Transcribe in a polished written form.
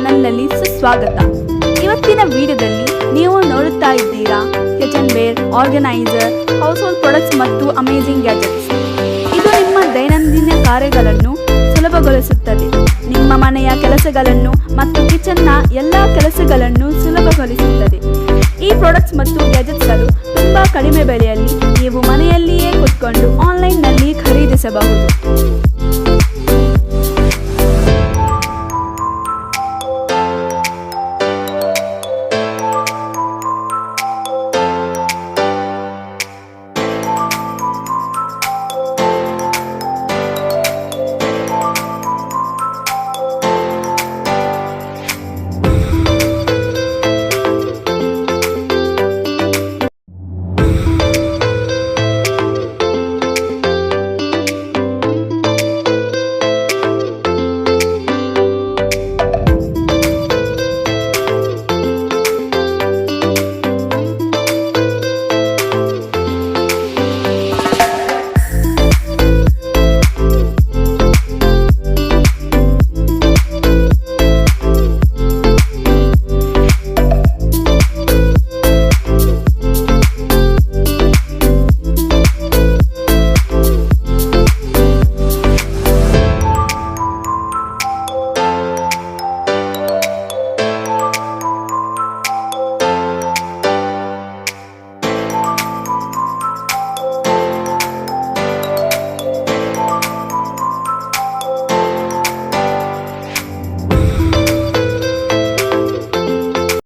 ಚಾನೆಲ್ನಲ್ಲಿ ಸುಸ್ವಾಗತ. ಇವತ್ತಿನ ವಿಡಿಯೋದಲ್ಲಿ ನೀವು ನೋಡುತ್ತಾ ಇದ್ದೀರಾ kitchenware, organiser, household products ಮತ್ತು ಅಮೇಜಿಂಗ್ ಗ್ಯಾಜೆಟ್ಸ್. ಇದು ನಿಮ್ಮ ದೈನಂದಿನ ಕಾರ್ಯಗಳನ್ನು ಸುಲಭಗೊಳಿಸುತ್ತದೆ. ನಿಮ್ಮ ಮನೆಯ ಕೆಲಸಗಳನ್ನು ಮತ್ತು ಕಿಚನ್ನ ಎಲ್ಲ ಕೆಲಸಗಳನ್ನು ಸುಲಭಗೊಳಿಸುತ್ತದೆ. ಈ ಪ್ರಾಡಕ್ಟ್ಸ್ ಮತ್ತು ಗ್ಯಾಜೆಟ್ಸ್ಗಳು ತುಂಬ ಕಡಿಮೆ ಬೆಲೆಯಲ್ಲಿ ನೀವು ಮನೆಯಲ್ಲಿಯೇ ಕೂತ್ಕೊಂಡು ಆನ್ಲೈನ್ನಲ್ಲಿ ಖರೀದಿಸಬಹುದು.